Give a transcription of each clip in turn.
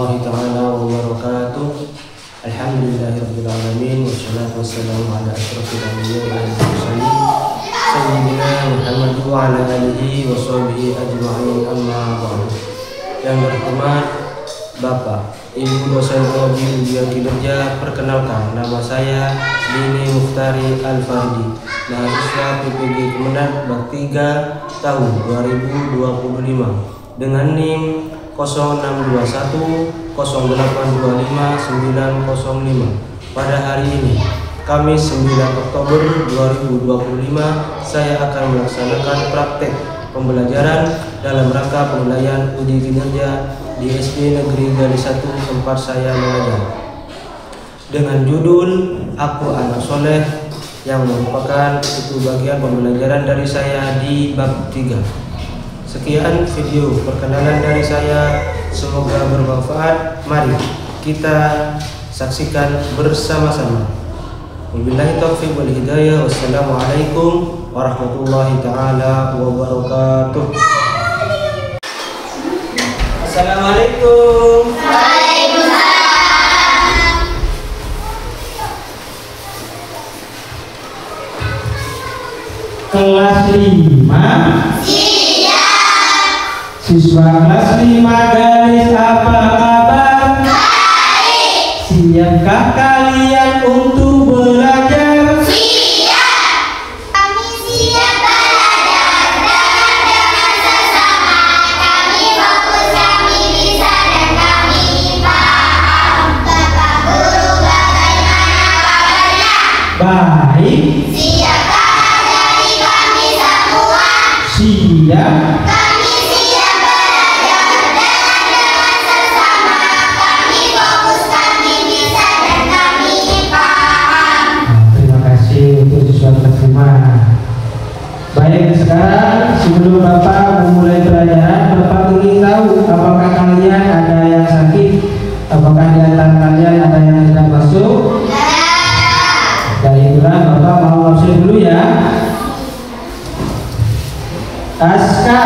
warahmatullahi taala wabarakatuh. Alhamdulillahirabbil alamin wassalatu wassalamu ala asyrofil anbiya'i wal mursalin sayyidina Muhammad wa ala alihi wa sahbihi ajma'in, amma ba'du. Yang terhormat Bapak, Ibu dosen prodi ujian kinerja, perkenalkan nama saya Dini Muftari Al-Fardi, mahasiswa PPG Kemenat Bak 3 tahun 2025 dengan NIM 0621 0825 905. Pada hari ini, Kamis 9 Oktober 2025, saya akan melaksanakan praktek pembelajaran dalam rangka penilaian uji kinerja di SD Negeri Galis 1 tempat saya mengajar, dengan judul Aku Anak Soleh, yang merupakan itu bagian pembelajaran dari saya di bab 3. Sekian video perkenalan dari saya, semoga bermanfaat. Mari kita saksikan bersama-sama. Wabillahi taufiq wal hidayah. Wassalamualaikum warahmatullahi taala wabarakatuh. Assalamualaikum. Waalaikumsalam. Kelas 5. Siswa kelas 5 Galis, apa kabar? Baik. Siapkah kalian untuk belajar? Siap. Kami siap belajar dengan sesama. Kami fokus, kami bisa, dan kami paham. Bapak Guru, bagaimana kabarnya? Baik. Siapkah dari kami semua? Siap. Kami siap belajar dengan sesama. Kami fokus, kami bisa, dan kami paham. Terima kasih untuk siswa kelas 5. Baik, sekarang sebelum Bapak memulai pelajaran, Bapak ingin tahu apakah kalian ada yang sakit? Apakah di antara kalian ada yang tidak masuk? Dari itulah Bapak mau absen dulu ya. Aska,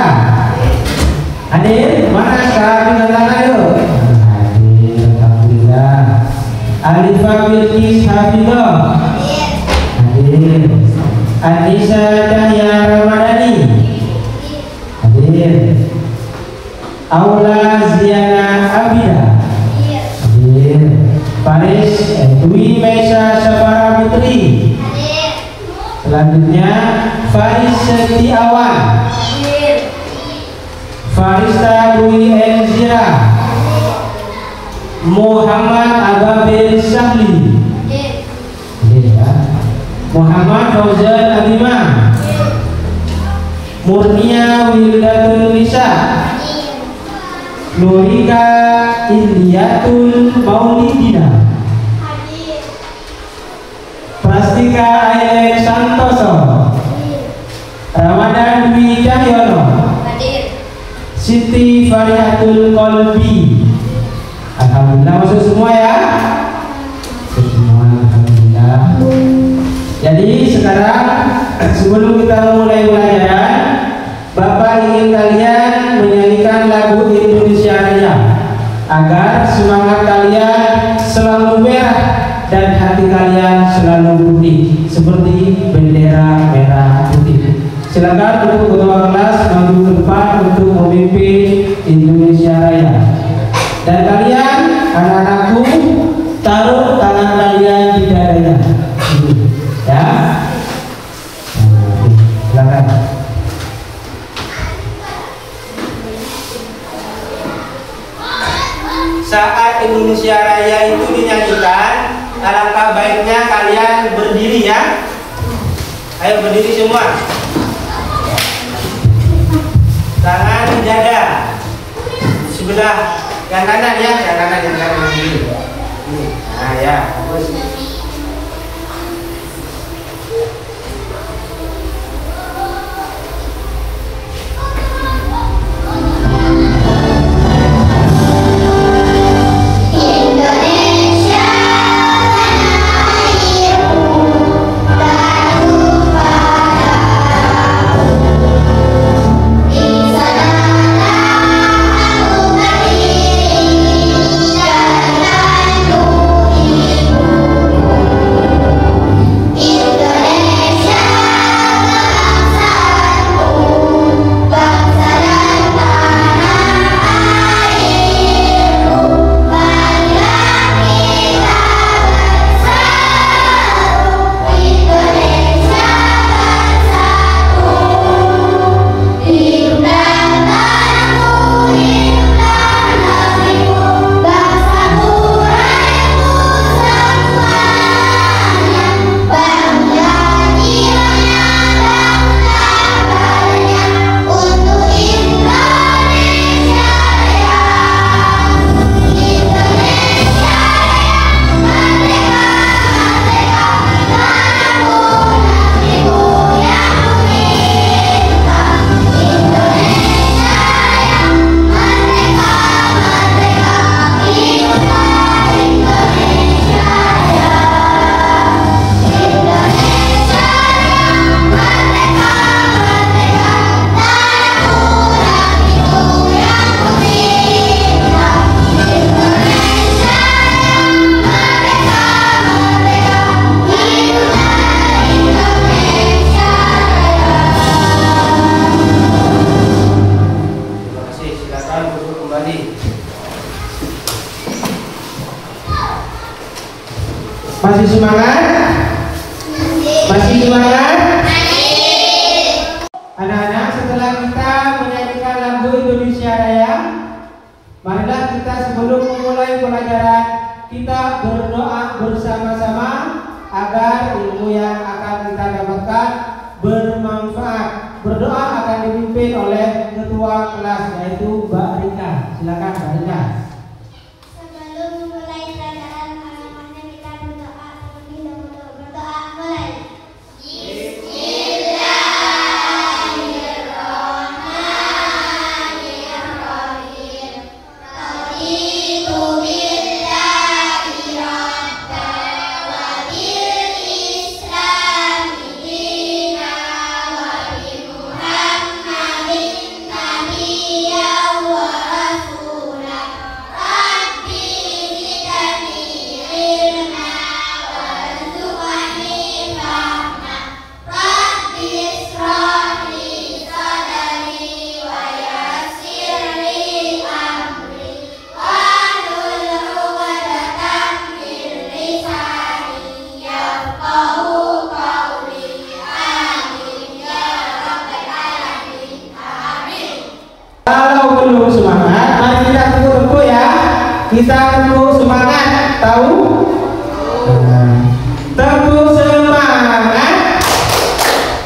hadir? Mana Aska? Tinggal tangan yuk. Hadir, alhamdulillah. Alifah Bilqis Hafidah, hadir. Anissa Cahya Ramadhani, hadir. Aula Ziana Abida, hadir. Faris Dwi Mesa Syafara Putri, selanjutnya Faris Setiawan, Farista Dwi Enzira, Muhammad Ababil Sahli, Muhammad Fauzan Abimah, Murnia Wildatul Nisa, Nurika Iliatul Maulidina, Prastika Aileen Santoso, Ramadan Dwi Cahyono, Siti Farihatul Kolbi. Alhamdulillah, masuk semua ya. Semua, alhamdulillah. Jadi sekarang sebelum kita mulai pelajaran, Bapak ingin kalian menyanyikan lagu Indonesia Raya agar semangat kalian selalu merah dan hati kalian selalu putih seperti bendera merah putih. Silakan untuk ketua kelas maju ke depan untuk memimpin Indonesia Raya. Dan kalian, anak-anakku, taruh tangan kalian di dadanya. Ya. Silakan. Saat Indonesia Raya itu dinyanyikan, alangkah baiknya kalian berdiri ya. Ayo berdiri semua. Tangan di dada. Sebelah yang kanan ya, yang kanan ini. Nah ya, terus. Indonesia tanah airku, tanahku padaku. Di sanalah aku berdiri. Masih semangat? Masih semangat? Anak-anak, setelah kita menyanyikan lagu Indonesia Raya, marilah kita sebelum memulai pelajaran kita berdoa bersama-sama agar ilmu yang akan kita dapatkan bermanfaat. Berdoa akan dipimpin oleh ketua kelas yaitu Mbak Rika. Silakan Mbak Rika. Sebelum memulai pelajaran, alhamdulillah kita berdoa seperti dahulu. Berdoa mulai. Bismillahirrahmanirrahim. Raditu billahi rabban wa bil islami dinan wa bi Muhammadin nabiyyan wa rasulan. Rabbi zidni ilma warzuqni fahma. Rabbi ishrah li sadri wa yassir li amri wahlul 'uqdatam min lisani yafqahu qawli. Amin ya rabbal alamin. Amin. Kalau belum semangat, mari kita tunggu ya. Kita tunggu semangat, tahu? Tunggu semangat.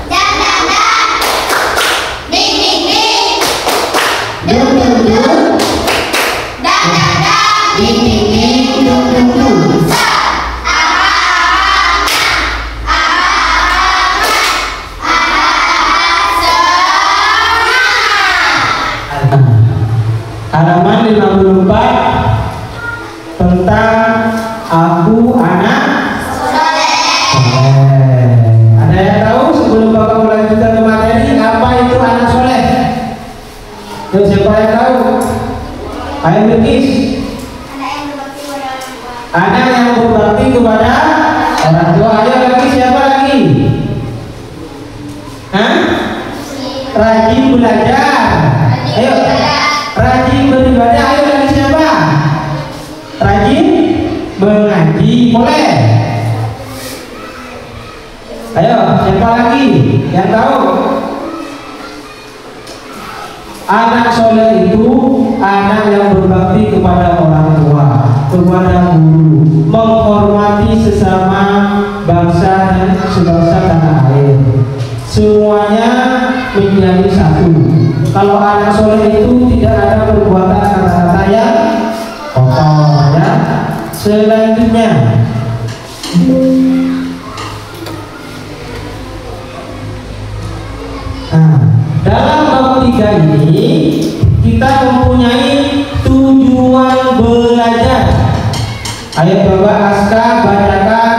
Dan dan dan, ding ding ding, Dung dung dung. dan dan dan, ding ding ding, Dung dung dung. Halaman 54 tentang aku anak soleh. Ada yang tahu sebelum Bapak melanjutkan ke materi apa itu anak soleh? Yuk, siapa yang tahu? Ayo Bilkis. Anak yang berbakti kepada orang tua. Ayo lagi, siapa lagi? Hah? Rajin belajar. Ayo. Rajin beribadah. Ayo lagi siapa? Rajin mengaji. Boleh? Ayo, siapa lagi yang tahu? Anak soleh itu anak yang berbakti kepada orang tua, kepada guru, menghormati sesama bangsa dan sebangsa tanah air. Semuanya menjadi satu. Kalau anak soleh itu tidak ada perbuatan kata-kata yang kotor ya. Selanjutnya dalam bab 3 ini kita mempunyai tujuan belajar. Ayo coba Aska bacakan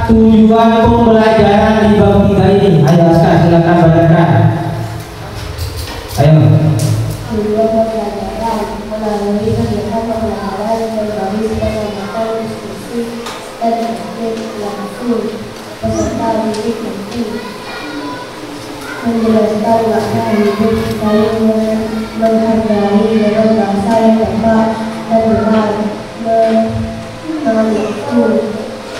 tujuan pembelajaran di bab 3 ini. Ayo Aska silakan bacakan. Ayo. Tujuan pembelajaran melalui kegiatan pembelajaran berbagi pengamatan diskusi dan praktik langsung peserta didik nanti menjelaskan makna hidup, saling menghargai dengan bahasa yang tepat dan benar, mengatur,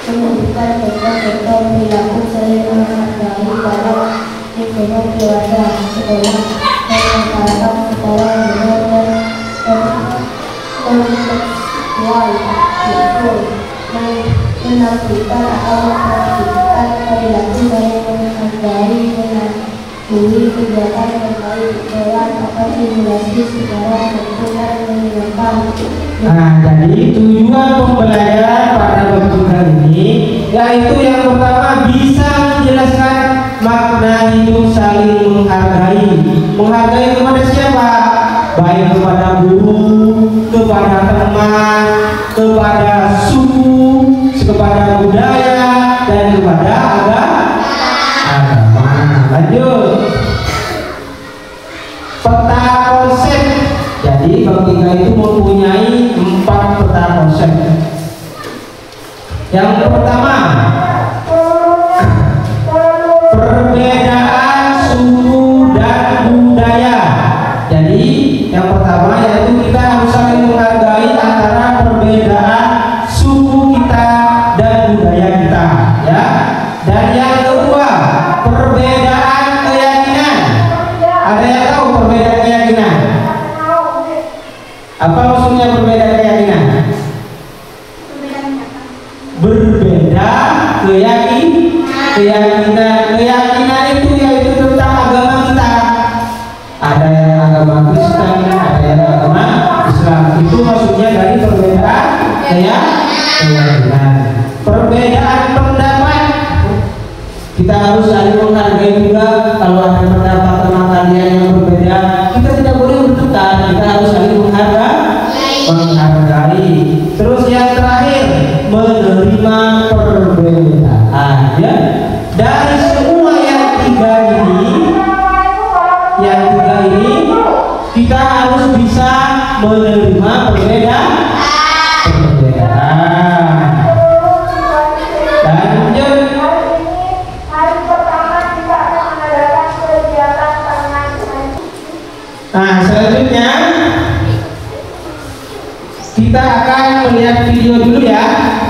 menunjukkan contoh-contoh perilaku saling menghargai dalam lingkungan keluarga, sekolah, dan masyarakat secara benar dan kontekstual, yaitu menampilkan atau mempraktikkan perilaku saling menghargai dengan kegiatan yang baik dalam atau simulasi secara sempurna dan menyenangkan. Jadi tujuan pembelajaran pada bab 3 ini yaitu yang pertama bisa menjelaskan makna hidup saling menghargai. Menghargai kepada siapa? Baik kepada guru, kepada teman, kepada suku, kepada budaya, dan kepada agama. Lanjut. Peta konsep. Jadi bab 3 itu mempunyai 4 peta konsep. Yang pertama, perbedaan suku dan budaya. Jadi yang pertama yaitu kita harus saling menghargai antara perbedaan suku kita dan budaya kita. Keyakinan itu yaitu tentang agama kita. Ada yang agama Kristen, ada yang agama Islam. Itu maksudnya dari perbedaan keyakinan. Perbedaan pendapat kita harus saling menghargai juga. Kalau ada pendapat teman kalian yang berbeda, kita tidak boleh bertengkar. Kita harus saling menghargai. Terus yang terakhir, menerima perbedaan. Ya, dari semua yang tiga ini kita harus bisa menerima perbedaan. Lanjut. Hari pertama kita akan mengadakan kegiatan pengajian. Nah, selanjutnya kita akan melihat video dulu ya,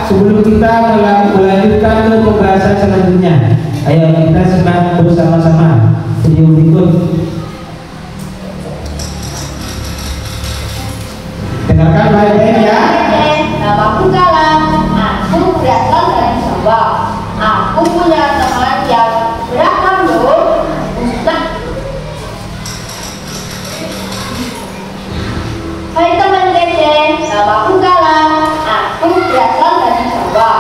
sebelum kita melanjutkan ke pembahasan selanjutnya. Ayo kita simak bersama-sama video berikut. Dengarkan baik-baik ya. Namaku Galang, aku berasal dari Jawa. Aku punya teman yang beragam loh. Hai teman kece, namaku Galang. Aku berasal dari Jawa.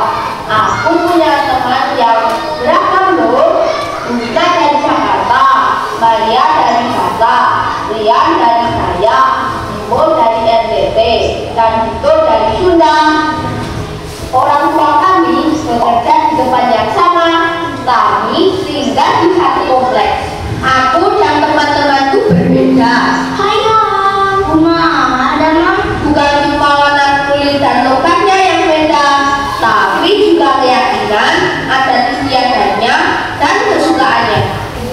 Aku punya teman yang beragam loh. Ustaz dari Jakarta, Maria dari Gaza, Rian dari saya, Imo dari NTT, dan Vito dari Sunda. Orang tua kami bekerja di tempat yang sama. Kami tinggal di satu kompleks. Aku dan teman-temanku berbeda. Hai ada mah. Bukan cuma warna kulit dan logatnya yang beda, tapi juga keyakinan, adat istiadatnya, dan kesukaannya.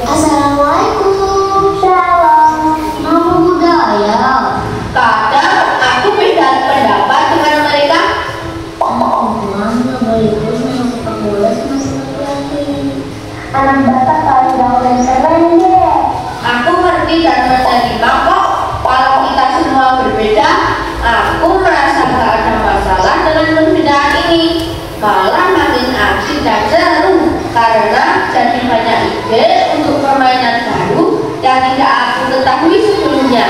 Assalamualaikum. Shalom. Nama budaya. Kadang aku beda pendapat dengan mereka. Anak Batak paling gaul dan keren deh. Aku ngerti dan menerima kok. Kalau kita semua berbeda, aku merasa gak ada masalah dengan perbedaan ini. Malah makin asik dan seru karena jadi banyak ide untuk permainan baru yang tidak aku ketahui sebelumnya.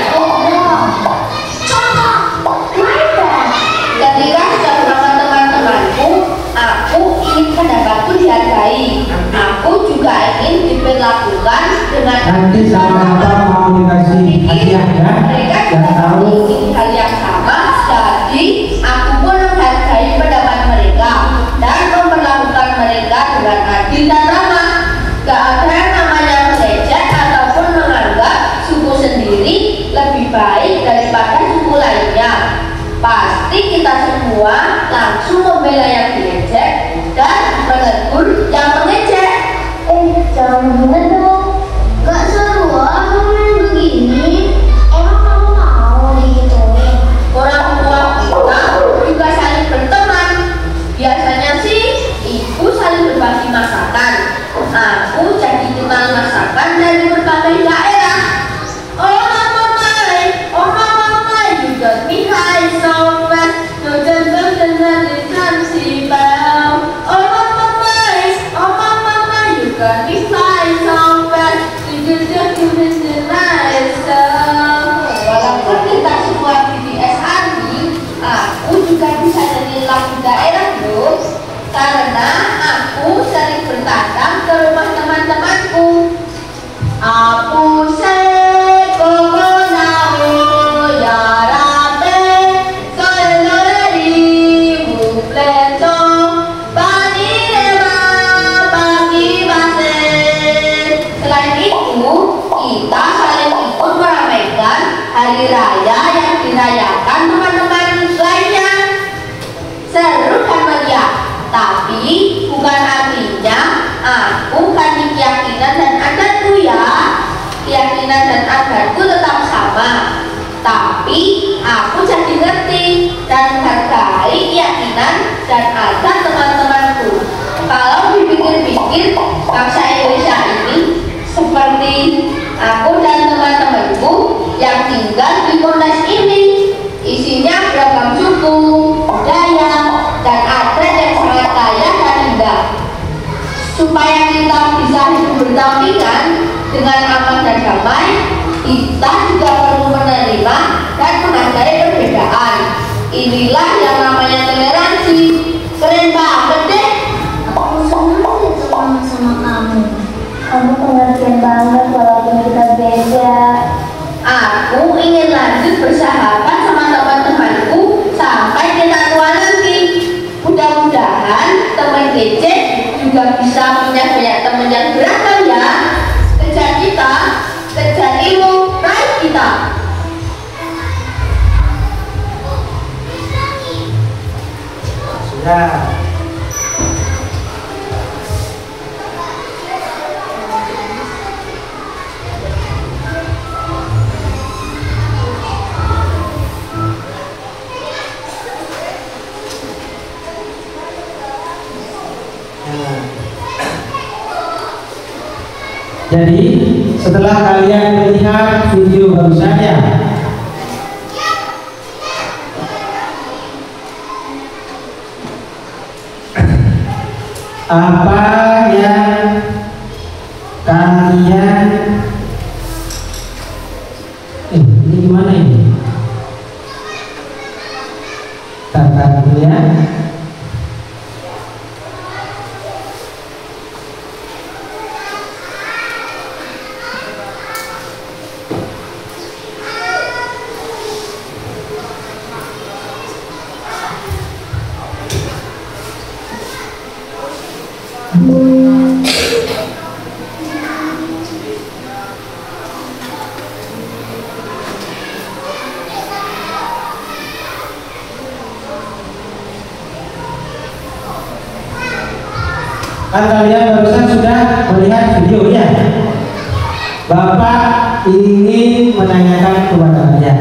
Ketika sudah bersama teman-temanku, aku ingin pendapatku dihargai. Aku juga ingin diperlakukan dengan Nanti sama mau dikasih hadiah ya. mereka juga memiliki hal yang sama, jadi aku pun menghargai pendapat mereka dan memperlakukan mereka dengan adil dan ramah. Gak ada yang namanya mengejek ataupun menganggap suku sendiri lebih baik daripada suku lainnya. Pasti kita semua langsung membela yang diejek dan menegur yang mengejek. Jangan bener dong. Gak seru kamu main begini. Emang kamu mau digituin? Orang tua kita juga saling berteman. Biasanya sih ibu saling berbagi masakan. Aku jadi kenal masakan dari berbagai daerah. Oh mama mai, you got me high so fast. No dan si bell. Oh mama mai, you got me fly so fast. You just walaupun kita semua BTS Army, aku juga bisa nyanyi lagu daerah loh. Karena aku sering bertandang ke rumah teman-temanku. Aku Selain itu, kita saling ikut meramaikan hari raya yang dirayakan teman-teman lainnya. Seru dan meriah, tapi bukan artinya aku hidup berdampingan dengan aman dan damai, kita juga perlu menerima dan menghargai perbedaan. Inilah yang namanya toleransi. Keren banget deh. Aku senang ketemu sama kamu. Kamu pengertian banget walaupun kita beda. Aku ingin lanjut bersahabat sama teman-temanku sampai kita tua nanti. Mudah-mudahan teman kece juga bisa punya banyak teman yang beragam ya. Kejar kita, kejar ilmu, raih kita. Sudah. Jadi setelah kalian melihat video barusannya, apa yang kalian ini gimana ini? Tata dulu ya. Kan kalian barusan sudah melihat videonya. Bapak ingin menanyakan kepada kalian,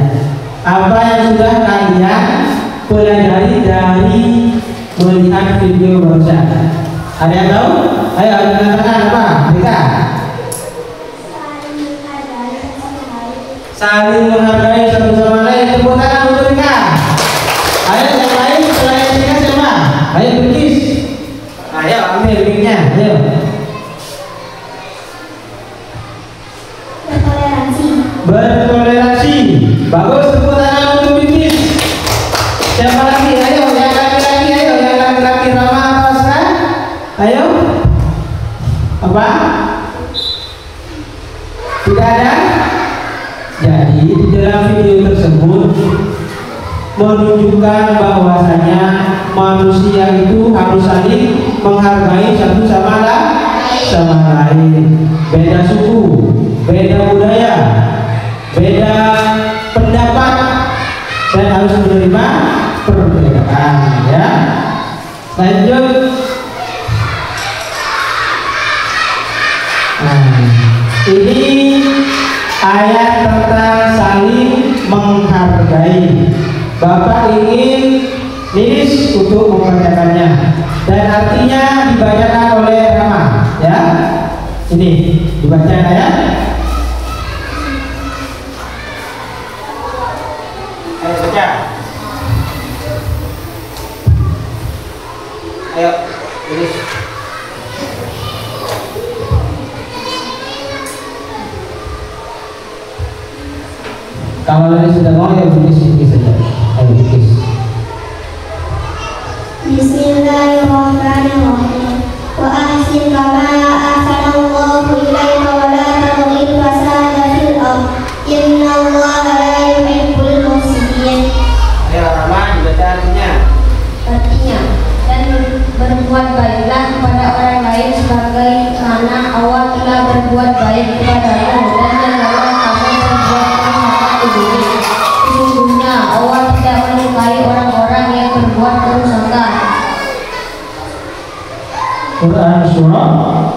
apa yang sudah kalian pelajari dari melihat video barusan? Ada yang tahu? Ayo katakan apa? Mereka saling menghargai satu sama lain. Tepuk tangan untuk mereka. Ayo yang lain selain mereka siapa? Ayo Bilkis. Ayo ambil linknya. Ayo. Bertoleransi. Bagus, tepuk tangan untuk Bilkis. Siapa lagi? Ayo yang laki-laki. Ayo yang laki-laki Rama atau Asran? Ayo. Apa? Tidak ada? Jadi di dalam video tersebut menunjukkan bahwasanya manusia itu harus saling menghargai satu sama lain. Beda suku, beda budaya, beda pendapat, dan harus menerima perbedaan. Ya. Lanjut. Ini ayat tentang saling menghargai. Bapak ingin Lilis untuk membacakannya, dan artinya dibacakan oleh Rama. Ya, ini dibaca ya. Ayo baca. Ayo Lilis. Kalau Lilis sudah mau ya Bilkis saja. Ayo Bilkis. Bismillahirrahmanirrahim. Wa ahsin kama ahsanallahu ilaika wa la tabghil fasada fil ardh. Innallaha la yuhibbul mufsidin. Ayo Rama dibaca artinya. Artinya, dan berbuat baiklah kepada orang lain sebagai karena Allah telah berbuat baik kepadamu, dan janganlah kamu berbuat kerusakan di bumi. Sesungguhnya Allah tidak menyukai orang-orang yang berbuat kerusakan. Quran surah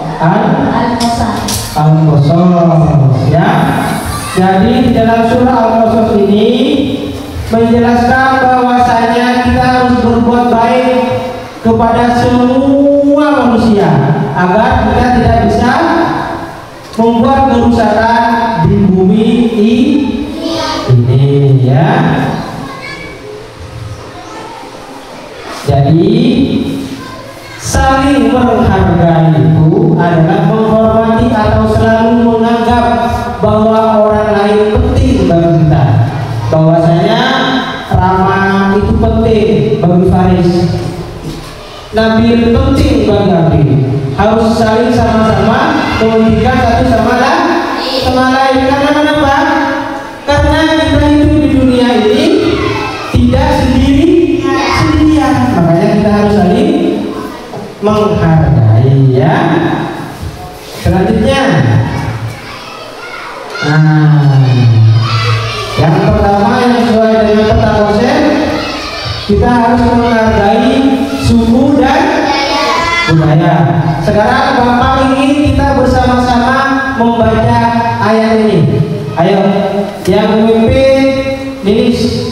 Al-Qasas ya. Jadi di dalam surah Al-Qasas ini menjelaskan bahwasanya kita harus berbuat baik kepada semua manusia agar kita tidak bisa membuat kerusakan di bumi ini ya. Jadi saling menghargai itu adalah menghormati bahwa orang lain penting bagi kita, bahwasanya ramah itu penting bagi Faris, Nabil penting bagi Abi, harus saling sama-sama memberikan satu sama lain. Karena kenapa? Karena kita hidup di dunia ini tidak sendirian, makanya kita harus saling menghargai ya. Selanjutnya, yang pertama yang sesuai dengan peta konsep, kita harus menghargai suku dan budaya. Sekarang Bapak ingin kita bersama-sama membaca ayat ini. Ayo, yang memimpin Ninis.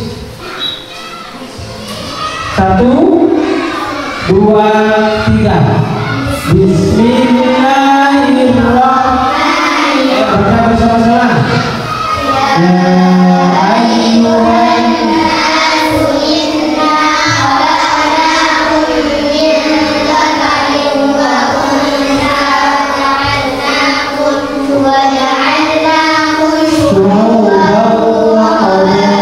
1, 2, 3. Bismillahirrahmanirrahim. Baca bersama-sama. Ya ayyuhan nasu inna khalaqnakum min dzakarin wa untha wa ja'alnakum syu'uban wa qabaila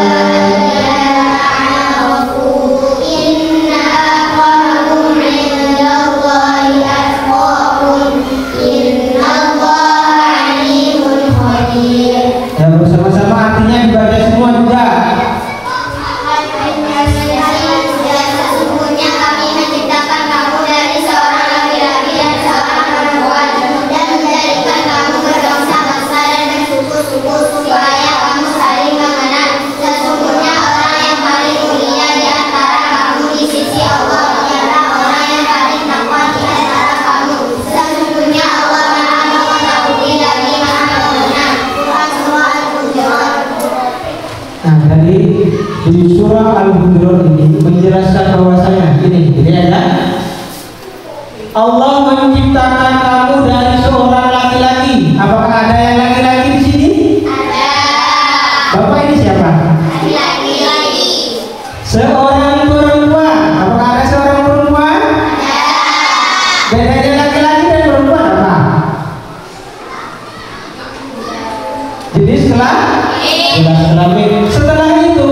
inna akramakum 'indallahi atqakum innallaha 'alimun khabir. Ya, bersama-sama artinya dibaca semua juga. Sesungguhnya kami menciptakan kamu dari seorang laki-laki dan seorang perempuan dan menjadikan kamu berbangsa-bangsa dan bersuku-suku supaya kamu saling mengenal. Sesungguhnya orang yang paling mulia di antara kamu di sisi Allah ialah orang yang paling takwa di antara kamu. Sesungguhnya Allah Maha Mengetahui lagi Maha Mengenal. Tuhan semua Al-Hujurat. Nah, tadi di surah Al-Hujurat ini menjelaskan bahwasanya ini, ya, Allah menciptakan kamu dari seorang laki-laki. Apakah ada yang laki-laki di sini? Ada. Bapak ini siapa? Laki-laki. Seorang perempuan. Apakah ada seorang perempuan? Bedanya laki-laki dan perempuan apa? Jenis kelamin. Setelah itu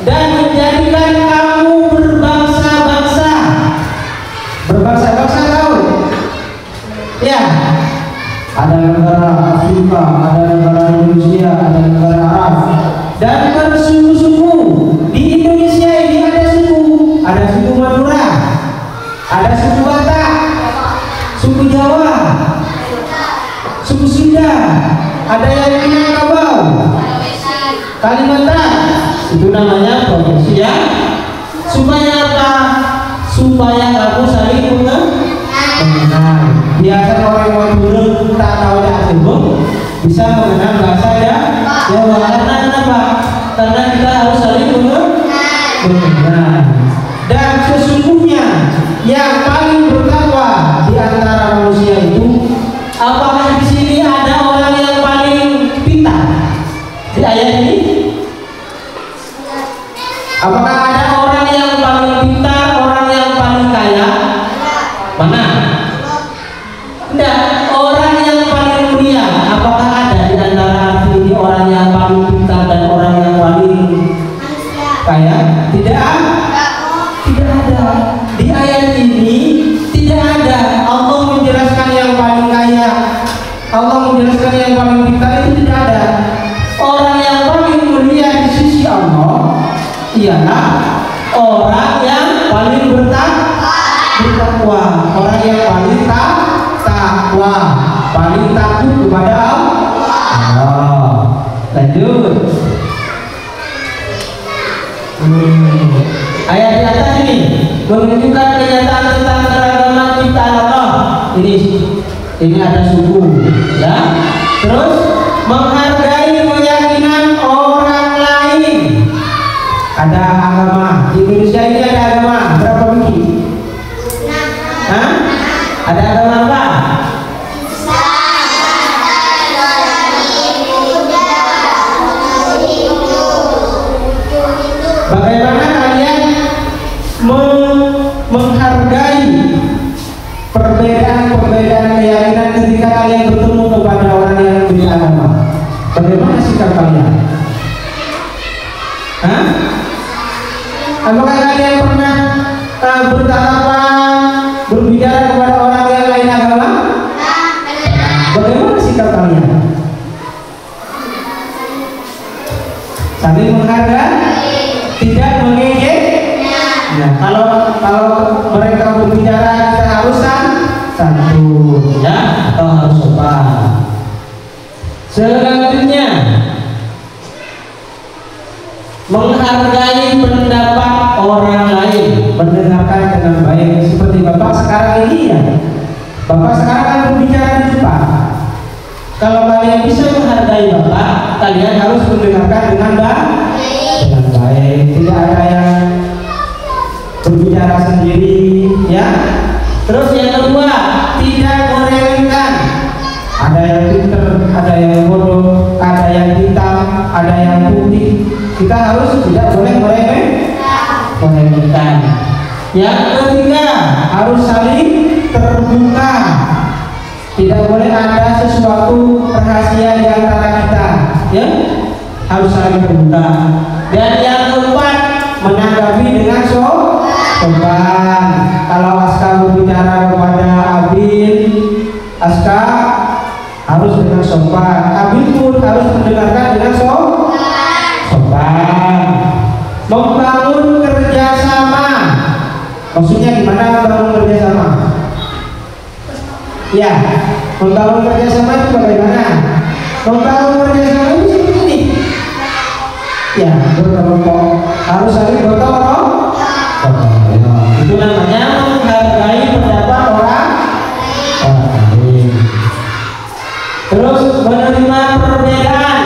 dan menjadikan kamu berbangsa-bangsa. Berbangsa-bangsa tahu? Ya. Ada negara Afrika, ada negara Indonesia, ada negara Arab, dan bersuku-suku. Di Indonesia ini ada suku Madura, ada suku Batak, suku Jawa, suku Sunda, ada yang Minangkabau, Kalimantan. Itu namanya provinsi ya. Supaya apa? Supaya kamu saling mengenal. Biasa orang Madura tak tahu dah sebut bisa mengenal bahasa ya. Karena kenapa? Karena kita harus saling mengenal. Dan sesungguhnya yang paling bertakwa di antara manusia itu, apakah di sini ada orang yang paling pintar di ayat ini? Apakah ada orang yang paling pintar, orang yang paling kaya? Mana? Tidak. Orang yang paling mulia, apakah ada di antara arti ini orang yang paling pintar dan orang yang paling kaya? Tidak ada. Di ayat ini tidak ada. Allah menjelaskan yang paling kaya, Allah menjelaskan yang paling pintar, itu tidak ada. Orang yang paling mulia di sisi Allah ialah orang yang paling bertakwa, orang yang paling takwa, paling takut kepada Allah. Lanjut. Ayat di atas ini menunjukkan kenyataan tentang keragaman ciptaan Allah. Ini ada suku, ya. Terus menghargai keyakinan orang lain. Ada agama. Di Indonesia ini ada agama berapa biji? Hah? Ada agama apa? Bagaimana kalian menghargai perbedaan keyakinan ketika kalian bertemu kepada orang yang berbeda agama? Bagaimana sikap kalian? Hah? Apakah kalian pernah bertatapan, berbicara kepada orang yang lain agama? Bagaimana sikap kalian? Saling menghargai, tidak mengejek. Nah, kalau mereka berbicara kita harus santun, ya, atau harus sopan. Selanjutnya, menghargai pendapat orang lain, mendengarkan dengan baik. Seperti Bapak sekarang ini ya, Bapak sekarang kan berbicara di depan. Kalau kalian bisa menghargai Bapak, kalian harus mendengarkan dengan baik. Tidak ada yang berbicara sendiri, ya. Terus yang kedua, tidak meremehkan. Ada yang pinter, ada yang bodoh, ada yang hitam, ada yang putih. Kita harus tidak boleh meremehkan. Yang ketiga, harus saling terbuka. Tidak boleh ada sesuatu rahasia di antara kita, ya. Harus saling terbuka. Dan yang keempat, menanggapi dengan sopan. Kalau Aska berbicara kepada Abil, Aska harus dengan sopan. Abil pun harus mendengarkan dengan sopan. Membangun kerjasama. Maksudnya gimana membangun kerjasama? Ya, membangun kerjasama itu bagaimana? Membangun kerjasama itu seperti ini. Ya, berkelompok, harus saling gotong royong. Itu namanya menghargai pendapat orang lain. Terus menerima perbedaan.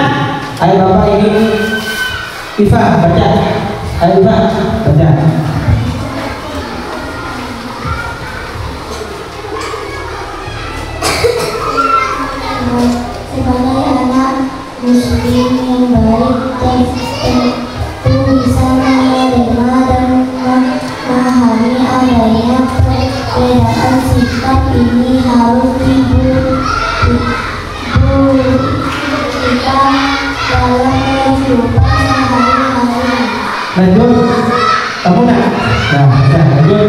Ayo Bapak ini, Iva baca. Ayo Iva baca. Sebagai anak muslim yang baik dan tentu bisa menerima dan memahami adanya perbedaan sikap ini harus kita dalam kehidupan sehari-hari. Lanjut, kamu nak? Nah, lanjut.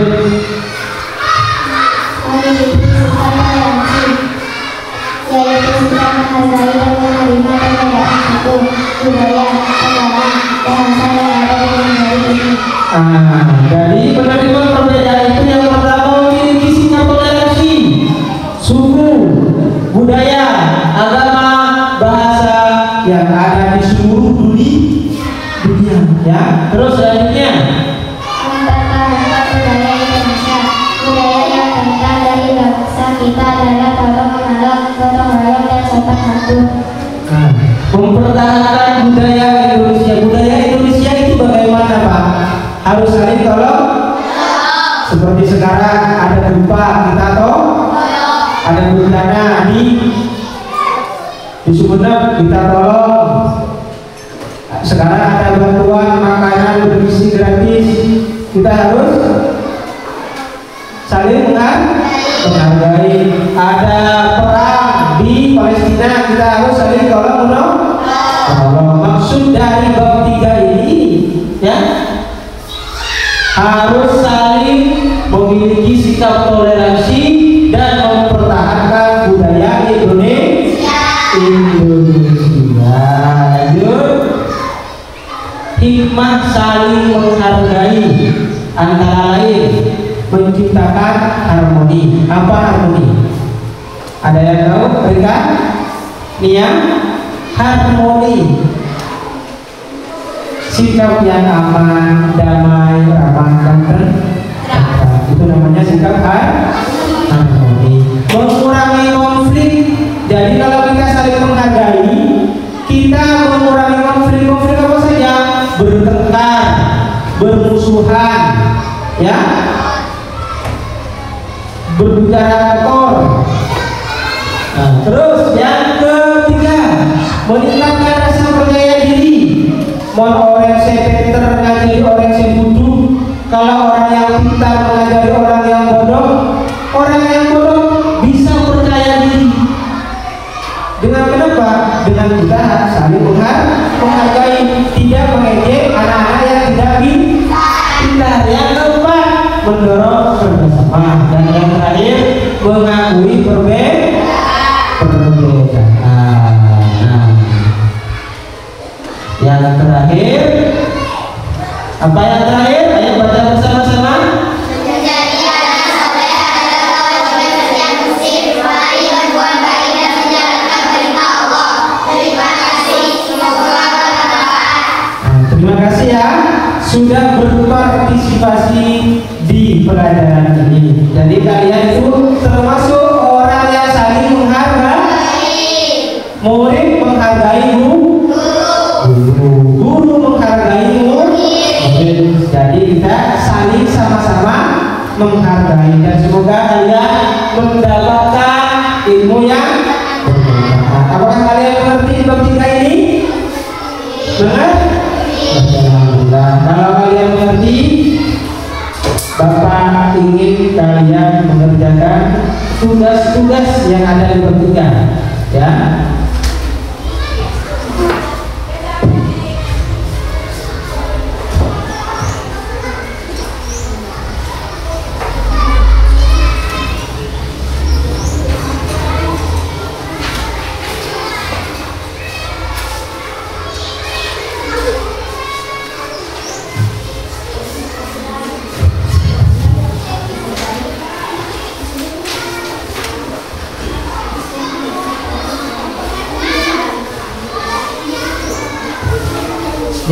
Yaitu sikap menghargai dan menerima perbedaan suku, budaya, agama, bahasa yang ada di negeri ini. Jadi menerima perbedaan itu yang pertama memiliki sikap toleransi, suku, budaya, agama, bahasa yang ada di seluruh dunia, ya. Terus selanjutnya, mempertahankan budaya Indonesia. Budaya yang kental dari bangsa kita adalah tolong menolong, gotong royong, dan sopan santun. mempertahankan budaya Indonesia. Budaya Indonesia itu bagaimana Pak? Harus saling tolong. Seperti sekarang ada gempa kita ada bencana di Sumeneb kita tolong. Sekarang ada bantuan makanan bergizi gratis, kita harus saling menghargai. Ada perang di Palestina, kita harus saling tolong menolong. Maksud dari bab 3 ini, ya, harus saling memiliki sikap toleransi dan mempertahankan budaya Indonesia. Lanjut, hikmah saling menghargai antara lain menciptakan harmoni. Apa harmoni? Ada yang tahu? Berikan niat. Harmoni, sikap yang aman, damai, ramah, dan itu namanya sikap harmoni. Mengurangi konflik. Jadi kalau kita saling menghargai, kita mengurangi konflik. Konflik apa saja? Bertengkar, bermusuhan, ya, berbicara kotor. Terus yang ketiga, meningkatkan rasa percaya diri. Mau orang yang pintar mengajari orang yang bodoh. Kalau orang yang pintar mengajari orang yang bodoh, orang yang bodoh bisa percaya diri. Dengan kenapa? Dengan kita mendorong kerjasama, dan yang terakhir mengakui perbedaan. Nah, yang terakhir apa yang terakhir? Ayo baca bersama-sama. Menjadi anak soleh adalah kewajiban setiap muslim. Mari berbuat baik dan menjalankan perintah Allah. Terima kasih. Semoga bermanfaat. Terima kasih ya sudah berpartisipasi di pelajaran ini. Jadi kalian itu termasuk orang yang saling menghargai. Murid menghargai guru menghargai murid. Jadi kita saling sama-sama menghargai, dan semoga kalian mendapatkan ilmu yang bermanfaat. Apakah kalian mengerti bab 3 ini? Benar? Alhamdulillah. Kalau kalian mengerti, Bapak ingin kalian mengerjakan tugas-tugas yang ada di bab 3, ya.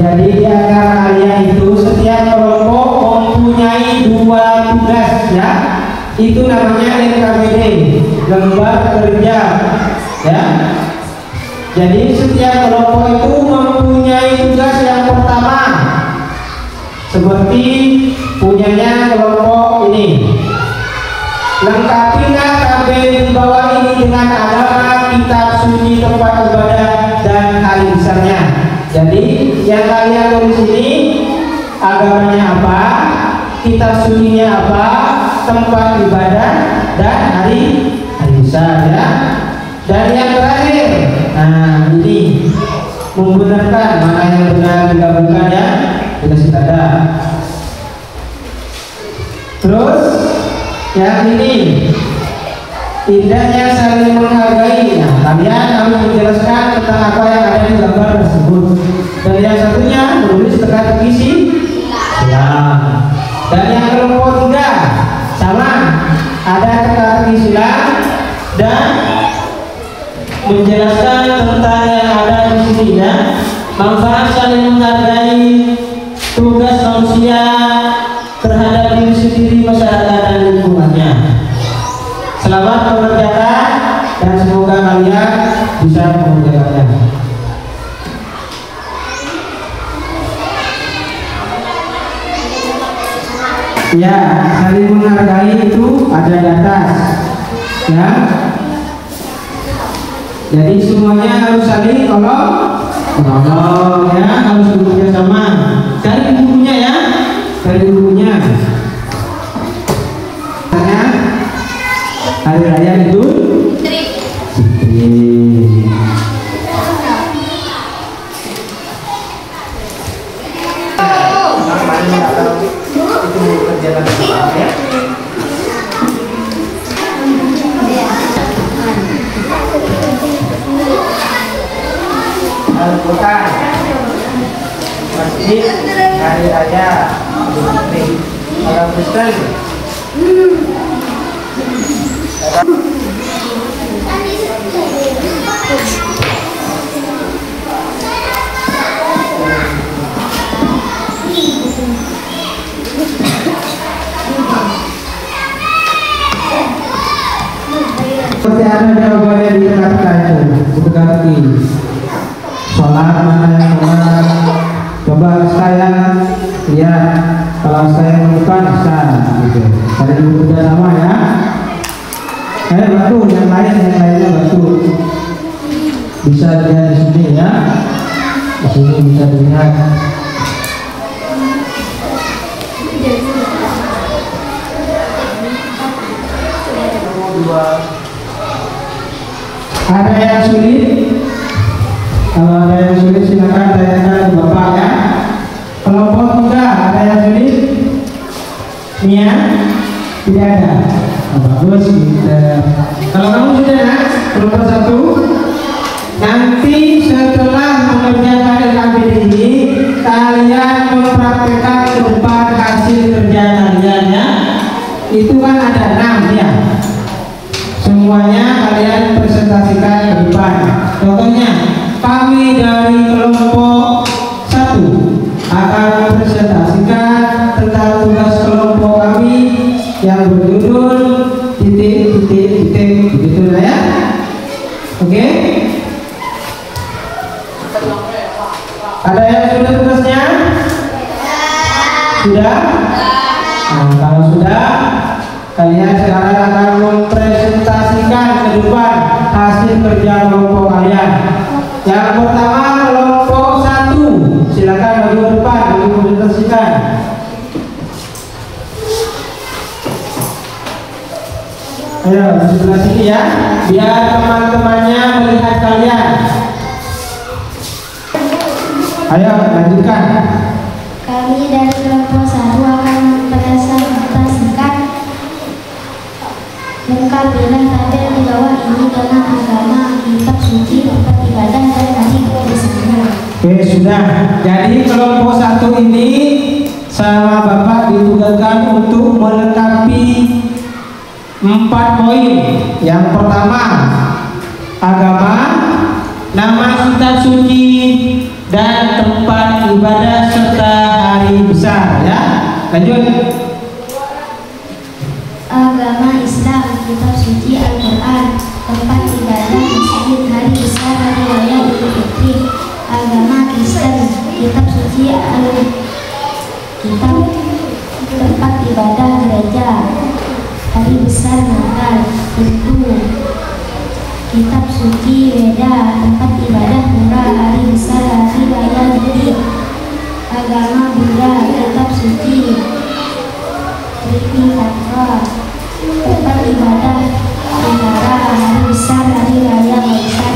Jadi di antara kalian itu setiap kelompok mempunyai 2 tugas, ya. Itu namanya LKPD, lembar kerja, ya. Jadi setiap kelompok itu mempunyai tugas yang pertama, seperti punyanya kelompok ini. Lengkapilah tabel di bawah ini dengan alamat, kitab suci, tempat ibadah, dan hari besarnya. Jadi yang kalian tulis ini agamanya apa, kitab sucinya apa, tempat ibadah, dan hari besar, ya. Dan yang terakhir, nah ini membenarkan mana yang benar digabungkan, ya, dikasih tanda. Terus yang ini indahnya saling menghargai. Nah, kalian harus menjelaskan tentang apa yang ada di gambar tersebut. Dan yang satunya menulis teka-teki silang. Dan yang kelompok 3 sama, ada teka-teki silang dan menjelaskan tentang yang ada di sini, ya. Manfaat saling menghargai, tugas manusia terhadap diri sendiri, masyarakat, dan lingkungannya. Selamat mengerjakan dan semoga kalian bisa mengerjakannya. Ya, saling menghargai itu ada di atas, ya. Jadi semuanya harus saling tolong, ya, harus bekerja sama. Cari bukunya, ya, cari bukunya. Hari raya Idul Fitri. Al-Quran, masjid, hari raya Idul Fitri, orang Kristen. Seperti ada jawabannya di tengah-tengah itu, teka-teki. Sholat mana yang benar? Coba saya lihat, kalau saya bukan bisa, gitu. Ada bekerja sama, ya. Bantu yang lainnya bantu. Bisa dilihat di sini, ya. Di sini bisa dilihat. Ada yang sulit? Kalau ada yang sulit silakan tanyakan ke Bapak, ya. Kelompok 3 ada yang sulit? Nia? Tidak ada. Oh, bagus. Kalau kamu sudah nak kelompok 1, nanti setelah mengerjakan LKPD ini kalian mempraktekkan ke depan hasil kerja kalian ya. Itu kan ada 6 ya. Semuanya kalian presentasikan ke depan. Contohnya kami dari kelompok 1 akan mempresentasikan tentang tugas kelompok kami yang berjudul titik begitu ya. Oke? Ada yang sudah tugasnya? Sudah? Nah, kalau sudah, kalian sekarang akan mempresentasikan ke depan hasil kerja kelompok kalian. Yang pertama kelompok 1, silakan maju ke depan untuk mempresentasikan. Ayo di sebelah sini ya, biar teman-temannya melihat kalian. Ayo lanjutkan. Kami dari kelompok 1 akan mempresentasikan lengkapilah tabel di bawah ini dengan agama, kitab suci, tempat ibadah, dan hari kebiasaan. Oke, sudah. Jadi kelompok 1 ini sama Bapak ditugaskan untuk melengkapi 4 poin. Yang pertama agama, nama kitab suci, dan tempat ibadah serta hari besar ya. Lanjut. Agama Islam, kitab suci Al-Quran, tempat ibadah masjid, hari besar, hari raya Idul Fitri. Agama Kristen, kitab suci Alkitab, tempat ibadah gereja, hari besar Natal. Hindu, kitab suci Weda, tempat ibadah pura, hari besar, hari raya Nyepi. Agama Buddha, kitab suci Tripitaka, tempat ibadah negara, hari besar, hari raya Waisak.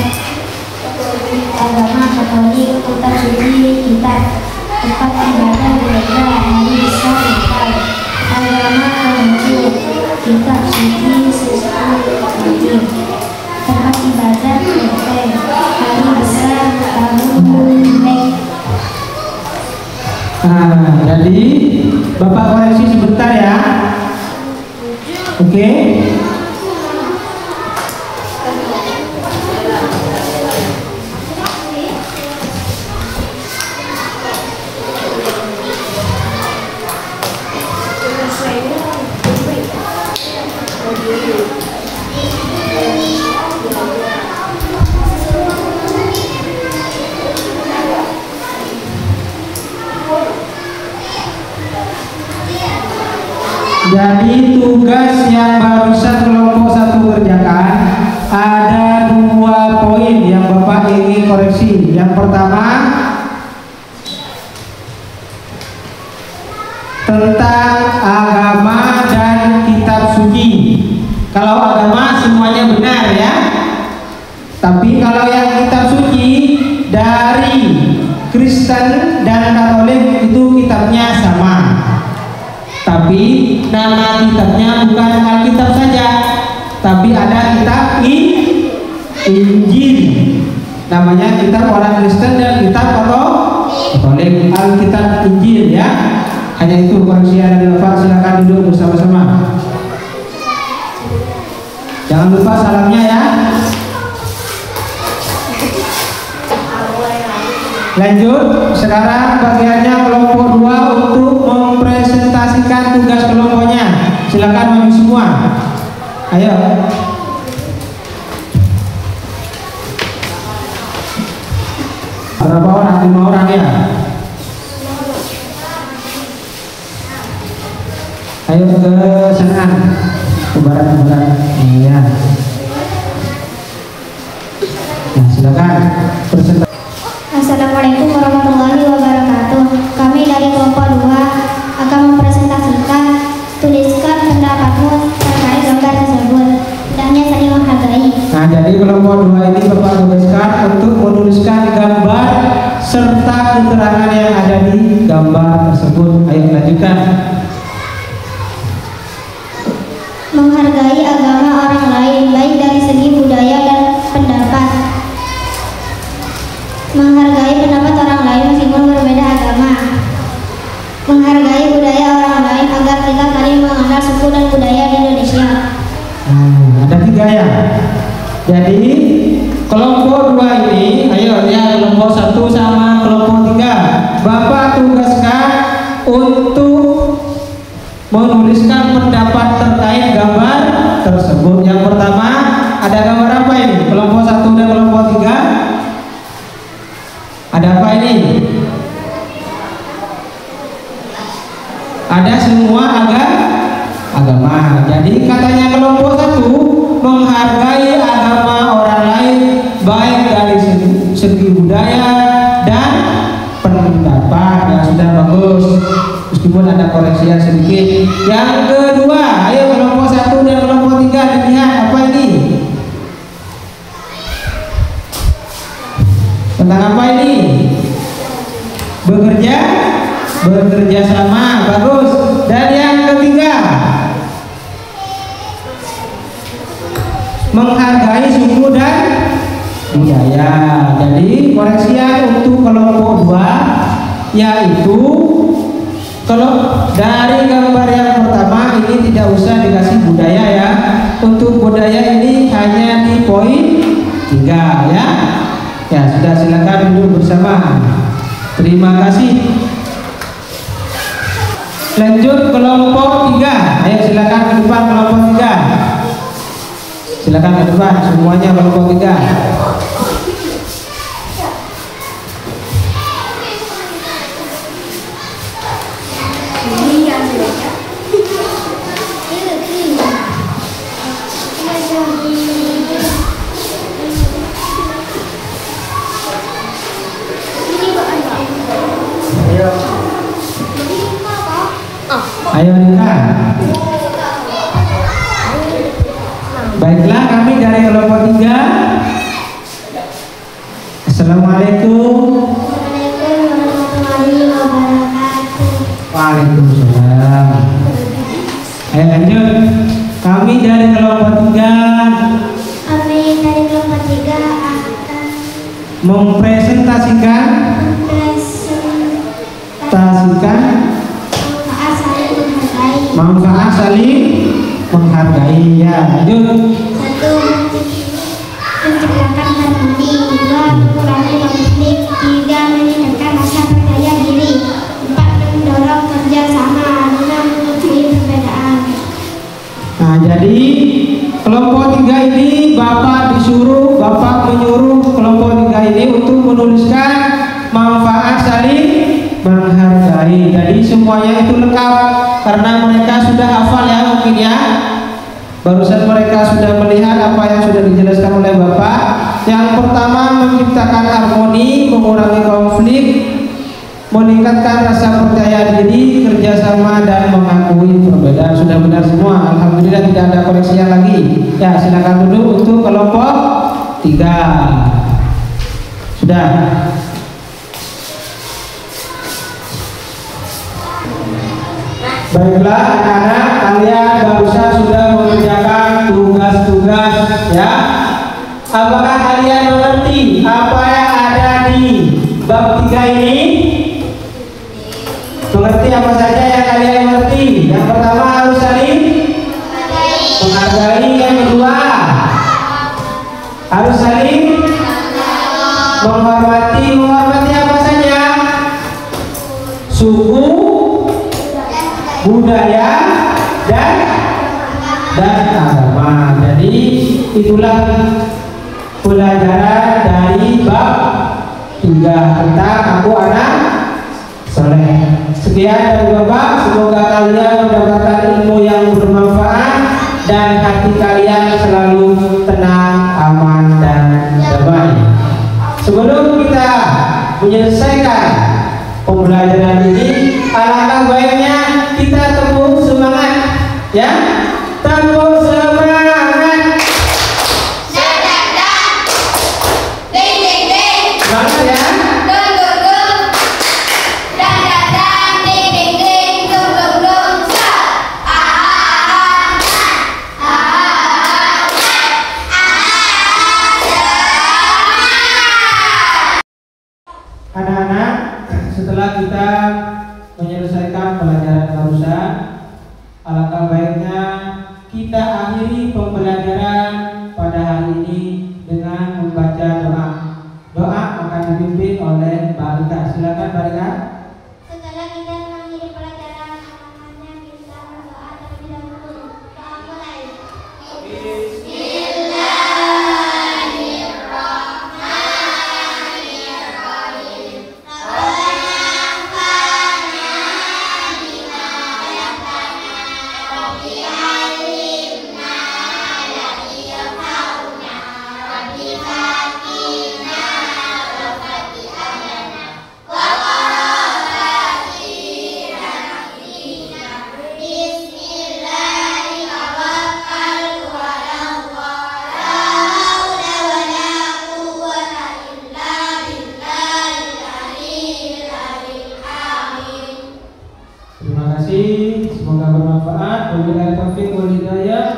Agama Katolik, kitab suci kitab, tempat ibadah gereja, hari besar Natal. Agama Konghucu, kitab suci Sisku, tempat ibadah Kristen, hari besar tahun Imlek. Nah, jadi Bapak koreksi sebentar ya. Oke. Jadi tugas yang barusan kelompok 1 kerjakan ada 2 poin yang Bapak ingin koreksi. Yang pertama tentang agama dan kitab suci. Kalau agama semuanya benar ya. Tapi kalau yang kitab suci dari Kristen dan Katolik itu kitabnya sama. Tapi nama kitabnya bukan Alkitab saja, tapi ada kitab Injil. Namanya kitab orang Kristen dan kitab Katolik, Alkitab Injil ya. Hanya itu koreksi yang ada di Bapak. Silakan duduk bersama-sama. Jangan lupa salamnya ya. Lanjut, sekarang bagiannya kelompok 2 untuk mempresentasikan tugas kelompoknya. Silakan maju semua. Ayo. Berapa orang? 5 orang ya. Ayo ke sana. Ke barat. Iya. Nah, silakan presentasi. Assalamualaikum warahmatullahi wabarakatuh. Kami dari kelompok 2 akan mempresentasikan tuliskan pendapatmu terkait gambar tersebut. Hendaknya saling menghargai. Nah, jadi kelompok 2 ini Bapak tugaskan untuk menuliskan gambar serta keterangan yang ada di gambar tersebut. Ayo lanjutkan. menghargai agama orang lain, baik dari segi budaya dan pendapat. Menghargai pendapat orang lain meskipun berbeda agama. Menghargai budaya orang lain agar kita saling mengenal suku dan budaya di Indonesia. Ada 3 ya. Jadi kelompok 2 ini, ayo ya, kelompok 1 sama kelompok 3. Bapak tugaskan untuk menuliskan pendapat terkait gambar tersebut. Yang pertama, ada gambar apa ini? Kelompok 1 dan kelompok 3. Ada apa ini? Ada semua agama. Jadi katanya kelompok 1 menghargai agama orang lain, baik dari segi budaya dan pendapat. Ya sudah, bagus, meskipun ada koreksi yang sedikit. Yang kedua, ayo kelompok 1 dan kelompok 3 dilihat apa ini? Tentang apa ini? Bekerja sama, bagus. Dan yang ketiga, menghargai suku dan budaya. Jadi koreksian untuk kelompok 2 yaitu, kalau dari gambar yang pertama ini tidak usah dikasih budaya ya. Untuk budaya ini hanya di poin 3 ya. Ya sudah, silakan duduk bersama. Terima kasih. Lanjut kelompok 3. Ayo silakan ke depan kelompok 3. Silakan ke depan semuanya kelompok 3. Ayo Nina. Baiklah, kami dari kelompok 3. Assalamualaikum. Waalaikumsalam. Ayo lanjut. Kami dari kelompok 3. Kami dari kelompok 3 akan mempresentasikan manfaat saling menghargai. Ya, lanjut. 1. Menciptakan harmoni. 2. Mengurangi konflik. 3. Meningkatkan rasa percaya diri. 4. Mendorong kerja sama. 5. Menghargai perbedaan. Nah, jadi kelompok 3 ini Bapak menyuruh kelompok 3 ini untuk menuliskan manfaat saling menghargai. Jadi semuanya itu lengkap karena mereka sudah hafal ya, mungkin ya. Barusan mereka sudah melihat apa yang sudah dijelaskan oleh Bapak. Yang pertama, menciptakan harmoni, mengurangi konflik, meningkatkan rasa percaya diri, kerjasama, dan mengakui perbedaan. Sudah benar semua, alhamdulillah, tidak ada koreksi yang lagi. Ya, silakan duduk untuk kelompok 3. Sudah. Baiklah anak-anak, kalian barusan sudah mengerjakan tugas-tugas ya. Apakah kalian mengerti apa yang ada di bab 3 ini? Mengerti apa saja yang kalian mengerti? Yang pertama harus saling menghargai. Yang kedua harus saling menghormati. Menghormati apa saja? Suku, budaya, dan agama. Jadi itulah pelajaran dari bab 3 tentang aku anak soleh. Sekian dari Bapak, semoga kalian mendapatkan ilmu yang bermanfaat dan hati kalian selalu tenang, aman, dan damai. Sebelum kita menyelesaikan pembelajaran ini, alangkah baiknya kita tepuk semangat ya. Tepuk semangat. Semangat ya. pembelajaran pada hari ini dengan membaca doa. Doa akan dipimpin oleh Mbak Rika. Silakan Mbak Rika. Setelah kita mengakhiri pelajaran, selanjutnya kita berdoa terlebih dahulu. Doa mulai. Terima kasih, semoga bermanfaat. Wabillahi taufiq wal hidayah.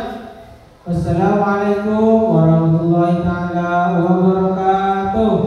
Wassalamualaikum warahmatullahi taala wabarakatuh.